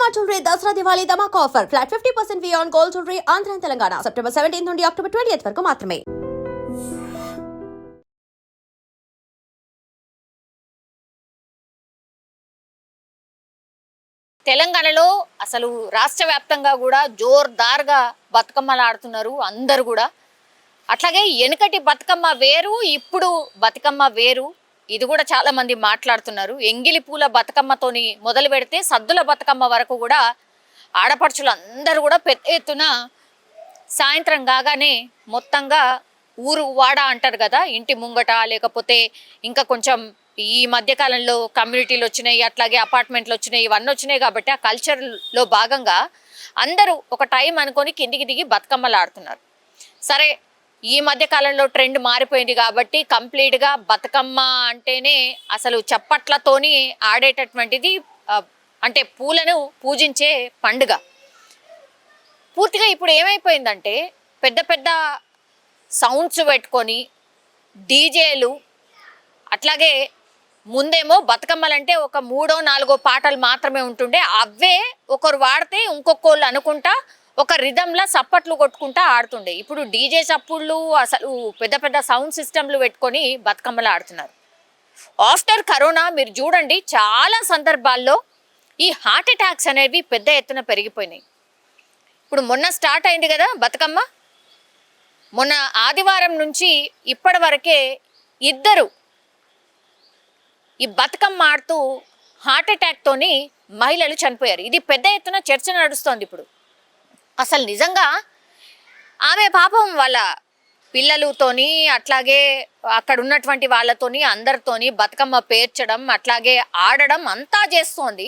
Shalimar Jewelry Dasra Diwali Dhamak offer. Flat 50% fee on gold jewelry Andhra and Telangana. September 17th నుండి October 20th వరకు మాత్రమే. తెలంగాణలో అసలు రాష్ట్ర వ్యాప్తంగా కూడా జోర్దార్గా బతుకమ్మలు ఆడుతున్నారు అందరు కూడా. అట్లాగే వెనుకటి బతుకమ్మ వేరు, ఇప్పుడు బతుకమ్మ వేరు. ఇది కూడా చాలా మంది మాట్లాడుతున్నారు. ఎంగిలి పూల బతుకమ్మతోని మొదలు పెడితే సద్దుల బతుకమ్మ వరకు కూడా ఆడపడుచులు అందరూ కూడా పెద్ద ఎత్తున సాయంత్రం కాగానే మొత్తంగా ఊరు వాడ అంటారు కదా, ఇంటి ముంగట లేకపోతే ఇంకా కొంచెం ఈ మధ్యకాలంలో కమ్యూనిటీలు వచ్చినాయి, అట్లాగే అపార్ట్మెంట్లు వచ్చినాయి, ఇవన్నీ వచ్చినాయి కాబట్టి ఆ కల్చర్లో భాగంగా అందరూ ఒక టైం అనుకొని కిందికి దిగి బతుకమ్మలు ఆడుతున్నారు. సరే, ఈ మధ్యకాలంలో ట్రెండ్ మారిపోయింది కాబట్టి కంప్లీట్గా బతుకమ్మ అంటేనే అసలు చప్పట్లతోని ఆడేటటువంటిది, అంటే పూలను పూజించే పండుగ. పూర్తిగా ఇప్పుడు ఏమైపోయిందంటే పెద్ద పెద్ద సౌండ్స్ పెట్టుకొని డీజేలు, అట్లాగే ముందేమో బతుకమ్మలంటే ఒక 3-4 పాటలు మాత్రమే ఉంటుండే, అవే ఒకరు వాడితే ఇంకొకళ్ళు అనుకుంటా ఒక రిధంలా సప్పట్లు కొట్టుకుంటా ఆడుతుండే. ఇప్పుడు డీజే చప్పుళ్ళు, అసలు పెద్ద పెద్ద సౌండ్ సిస్టమ్లు పెట్టుకొని బతుకమ్మలు ఆడుతున్నారు. ఆఫ్టర్ కరోనా మీరు చూడండి, చాలా సందర్భాల్లో ఈ హార్ట్ అటాక్స్ అనేవి పెద్ద ఎత్తున పెరిగిపోయినాయి. ఇప్పుడు మొన్న స్టార్ట్ అయింది కదా బతుకమ్మ, మొన్న ఆదివారం నుంచి ఇప్పటి వరకే 2 ఈ బతుకమ్మ ఆడుతూ హార్ట్ అటాక్తోని మహిళలు చనిపోయారు. ఇది పెద్ద ఎత్తున చర్చ నడుస్తోంది ఇప్పుడు. అసలు నిజంగా ఆమె పాపం వాళ్ళ పిల్లలతోని, అట్లాగే అక్కడ ఉన్నటువంటి వాళ్ళతోని అందరితోని బతుకమ్మ పేర్చడం, అట్లాగే ఆడడం అంతా చేస్తోంది.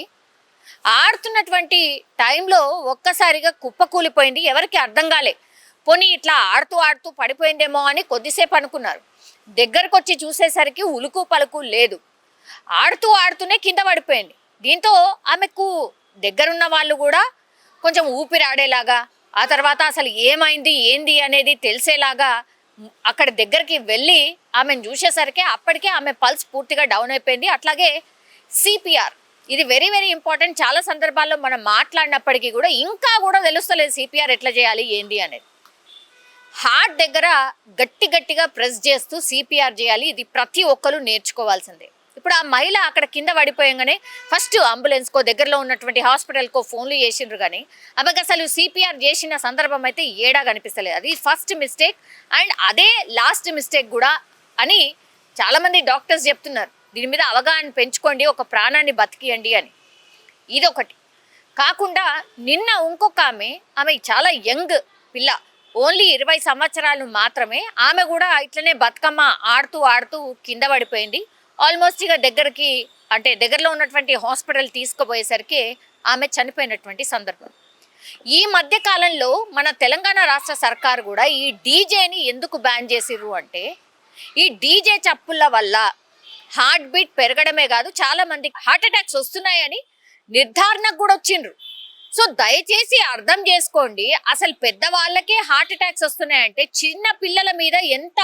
ఆడుతున్నటువంటి టైంలో ఒక్కసారిగా కుప్పకూలిపోయింది. ఎవరికి అర్థం కాలే. పోనీ ఇట్లా ఆడుతూ ఆడుతూ పడిపోయిందేమో అని కొద్దిసేపు అనుకున్నారు. దగ్గరకు వచ్చి చూసేసరికి ఉలుకు పలుకు లేదు. ఆడుతూ ఆడుతూనే కింద పడిపోయింది. దీంతో ఆమెకు దగ్గరున్న వాళ్ళు కూడా కొంచెం ఊపిరాడేలాగా, ఆ తర్వాత అసలు ఏమైంది ఏంది అనేది తెలిసేలాగా అక్కడ దగ్గరికి వెళ్ళి ఆమెను చూసేసరికి అప్పటికే ఆమె పల్స్ పూర్తిగా డౌన్ అయిపోయింది. అట్లాగే సిపిఆర్, ఇది వెరీ వెరీ ఇంపార్టెంట్. చాలా సందర్భాల్లో మనం మాట్లాడినప్పటికీ కూడా ఇంకా కూడా తెలుస్తలేదు సిపిఆర్ ఎట్లా చేయాలి ఏంది అనేది. హార్ట్ దగ్గర గట్టిగా ప్రెస్ చేస్తూ సిపిఆర్ చేయాలి. ఇది ప్రతి ఒక్కరు నేర్చుకోవాల్సిందే. ఇప్పుడు ఆ మహిళ అక్కడ కింద పడిపోయంగానే ఫస్ట్ అంబులెన్స్కో, దగ్గరలో ఉన్నటువంటి హాస్పిటల్కో ఫోన్లు చేసిండ్రు, కానీ ఆమెకు అసలు సిపిఆర్ చేసిన సందర్భం అయితే ఏడా కనిపిస్తలేదు. అది ఫస్ట్ మిస్టేక్ అండ్ అదే లాస్ట్ మిస్టేక్ కూడా అని చాలామంది డాక్టర్స్ చెప్తున్నారు. దీని మీద అవగాహన పెంచుకోండి, ఒక ప్రాణాన్ని బతికియండి అని. ఇదొకటి కాకుండా నిన్న ఇంకొక ఆమె చాలా యంగ్ పిల్ల, ఓన్లీ 20 సంవత్సరాలు మాత్రమే. ఆమె కూడా ఇట్లనే బతుకమ్మ ఆడుతూ కింద పడిపోయింది. ఆల్మోస్ట్ ఇక దగ్గరలో ఉన్నటువంటి హాస్పిటల్ తీసుకుపోయేసరికి ఆమె చనిపోయినటువంటి సందర్భం. ఈ మధ్య కాలంలో మన తెలంగాణ రాష్ట్ర సర్కారు కూడా ఈ డీజేని ఎందుకు బ్యాన్ చేసిర్రు అంటే, ఈ డీజే చప్పుల వల్ల హార్ట్ బీట్ పెరగడమే కాదు, చాలా మందికి హార్ట్ అటాక్స్ వస్తున్నాయని నిర్ధారణకు కూడా వచ్చిండ్రు. సో దయచేసి అర్థం చేసుకోండి, అసలు పెద్దవాళ్ళకే హార్ట్ అటాక్స్ వస్తున్నాయంటే చిన్న పిల్లల మీద ఎంత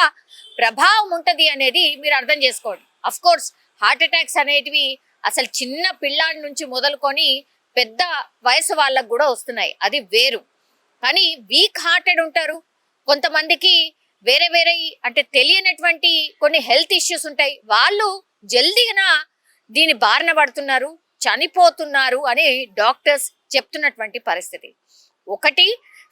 ప్రభావం ఉంటుంది అనేది మీరు అర్థం చేసుకోండి. అఫ్ కోర్స్ హార్ట్ అటాక్స్ అనేటివి అసలు చిన్న పిల్లాడి నుంచి మొదలుకొని పెద్ద వయసు వాళ్ళకు కూడా వస్తున్నాయి, అది వేరు. కానీ వీక్ హార్టెడ్ ఉంటారు కొంతమందికి, వేరే అంటే తెలియనటువంటి కొన్ని హెల్త్ ఇష్యూస్ ఉంటాయి, వాళ్ళు జల్దీగా దీని బారిన పడుతున్నారు, చనిపోతున్నారు అని డాక్టర్స్ చెప్తున్నటువంటి పరిస్థితి. ఒకటి,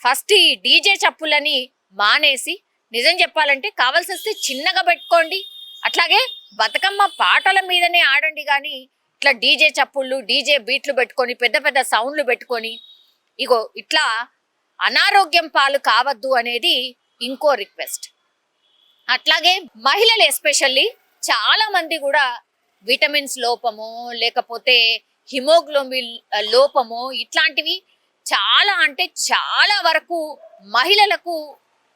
ఫస్ట్ ఈ డీజే చప్పులని మానేసి నిజం చెప్పాలంటే కావాల్సి వస్తే చిన్నగా పెట్టుకోండి, అట్లాగే బతుకమ్మ పాటల మీదనే ఆడండి. కానీ ఇట్లా డీజే చప్పుళ్ళు, డీజే బీట్లు పెట్టుకొని పెద్ద పెద్ద సౌండ్లు పెట్టుకొని ఇట్లా అనారోగ్యం పాలు కావద్దు అనేది ఇంకో రిక్వెస్ట్. అట్లాగే మహిళలు ఎస్పెషల్లీ చాలా మంది కూడా విటమిన్స్ లోపమో లేకపోతే హిమోగ్లోబిన్ లోపమో ఇట్లాంటివి చాలా అంటే చాలా వరకు మహిళలకు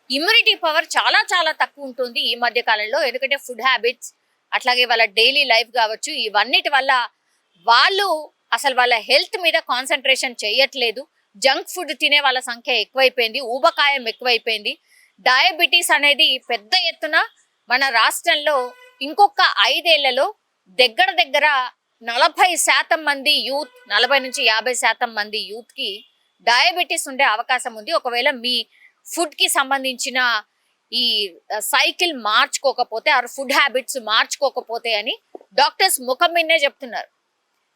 ఇమ్యూనిటీ పవర్ చాలా తక్కువ ఉంటుంది ఈ మధ్య కాలంలో. ఎందుకంటే ఫుడ్ హ్యాబిట్స్, అట్లాగే వాళ్ళ డైలీ లైఫ్ కావచ్చు, ఇవన్నిటి వల్ల వాళ్ళు అసలు వాళ్ళ హెల్త్ మీద కాన్సన్ట్రేషన్ చేయట్లేదు. జంక్ ఫుడ్ తినే వాళ్ళ సంఖ్య ఎక్కువైపోయింది, ఊబకాయం ఎక్కువైపోయింది. డయాబెటీస్ అనేది పెద్ద ఎత్తున మన రాష్ట్రంలో ఇంకొక 5 ఏళ్లలో దగ్గర 40% మంది యూత్, 40 నుంచి 50% మంది యూత్కి డయాబెటీస్ ఉండే అవకాశం ఉంది ఒకవేళ మీ ఫుడ్కి సంబంధించిన ఈ సైకిల్ మార్చుకోకపోతే, ఆ ఫుడ్ హ్యాబిట్స్ మార్చుకోకపోతే అని డాక్టర్స్ ముఖం మీదనే చెప్తున్నారు.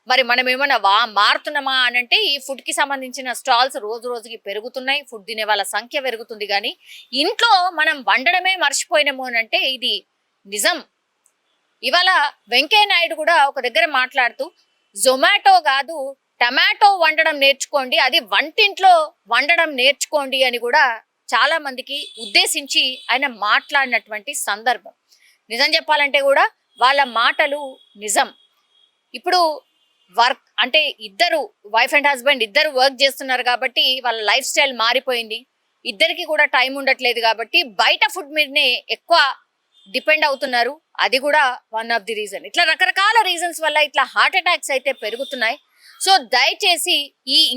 మరి మనం ఏమైనా మారుతున్నామా అని అంటే ఈ ఫుడ్కి సంబంధించిన స్టాల్స్ రోజు రోజుకి పెరుగుతున్నాయి, ఫుడ్ తినే వాళ్ళ సంఖ్య పెరుగుతుంది. కానీ ఇంట్లో మనం వండడమే మర్చిపోయినాము అని అంటే ఇది నిజం. ఇవాళ వెంకయ్య నాయుడు కూడా ఒక దగ్గర మాట్లాడుతూ జొమాటో కాదు టమాటో వండడం నేర్చుకోండి, అది వంటింట్లో వండడం నేర్చుకోండి అని కూడా చాలా మందికి ఉద్దేశించి ఆయన మాట్లాడినటువంటి సందర్భం. నిజం చెప్పాలంటే కూడా వాళ్ళ మాటలు నిజం. ఇప్పుడు వర్క్ అంటే ఇద్దరు వైఫ్ అండ్ హస్బెండ్ ఇద్దరు వర్క్ చేస్తున్నారు కాబట్టి వాళ్ళ లైఫ్ స్టైల్ మారిపోయింది, ఇద్దరికి కూడా టైం ఉండట్లేదు కాబట్టి బయట ఫుడ్ మీదనే ఎక్కువ డిపెండ్ అవుతున్నారు. అది కూడా వన్ ఆఫ్ ది రీజన్. ఇట్లా రకరకాల రీజన్స్ వల్ల ఇట్లా హార్ట్ అటాక్స్ అయితే పెరుగుతున్నాయి. సో దయచేసి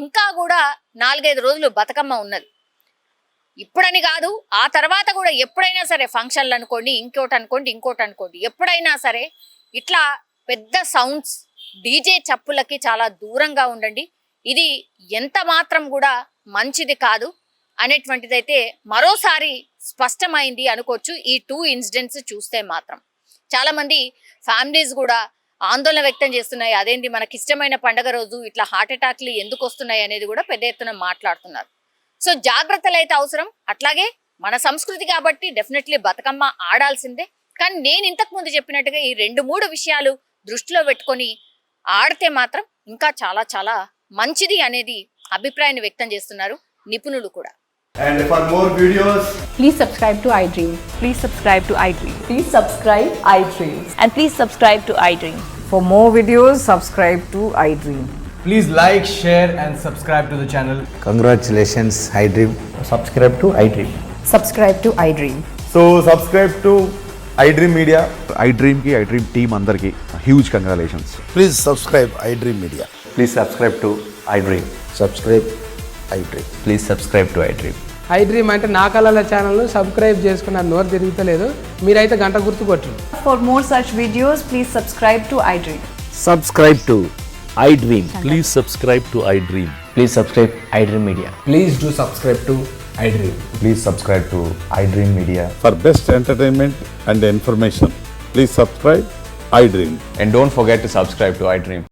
ఇంకా కూడా 4-5 రోజులు బతుకమ్మ ఉన్నది. ఇప్పుడని కాదు, ఆ తర్వాత కూడా ఎప్పుడైనా సరే ఫంక్షన్లు అనుకోండి, ఇంకోటి అనుకోండి, ఎప్పుడైనా సరే ఇట్లా పెద్ద సౌండ్స్, డీజే చప్పులకి చాలా దూరంగా ఉండండి. ఇది ఎంత మాత్రం కూడా మంచిది కాదు అనేటువంటిదైతే మరోసారి స్పష్టమైంది అనుకోవచ్చు ఈ 2 ఇన్సిడెంట్స్ చూస్తే మాత్రం. చాలా మంది ఫ్యామిలీస్ కూడా ఆందోళన వ్యక్తం చేస్తున్నాయి. అదేంటి మనకి ఇష్టమైన పండగ రోజు ఇట్లా హార్ట్ అటాక్లు ఎందుకు వస్తున్నాయి అనేది కూడా పెద్ద ఎత్తున మాట్లాడుతున్నారు. సో జాగ్రత్తలు అయితే అవసరం. అట్లాగే మన సంస్కృతి కాబట్టి డెఫినెట్లీ బతుకమ్మ ఆడాల్సిందే. కానీ నేను ఇంతకు ముందు చెప్పినట్టుగా ఈ 2-3 విషయాలు దృష్టిలో పెట్టుకొని ఆడితే మాత్రం ఇంకా చాలా చాలా మంచిది అనేది అభిప్రాయాన్ని వ్యక్తం చేస్తున్నారు నిపుణులు కూడా. And for more videos, Please subscribe to iDream. Please subscribe to iDream. Please subscribe iDream. And please subscribe to iDream. For more videos, subscribe to iDream. please like, share and subscribe to the channel. Congratulations, iDream. Subscribe to iDream. Subscribe to iDream. So subscribe to iDream Media. iDream ki iDream team andarki huge congratulations. Please subscribe iDream Media. Please subscribe to iDream. Subscribe iDream. Please subscribe to iDream. iDream అంటే నా కళల channel subscribe చేసుకున్న నోరు తిరుగుతలేదు, మీరైతే గంట గుర్తు కొట్టండి. For more such videos, please subscribe to iDream. Subscribe to iDream. Please subscribe to iDream. Please subscribe iDream Media. Please do subscribe to iDream. Please subscribe to iDream Media. For best entertainment and information, please subscribe iDream. And don't forget to subscribe to iDream.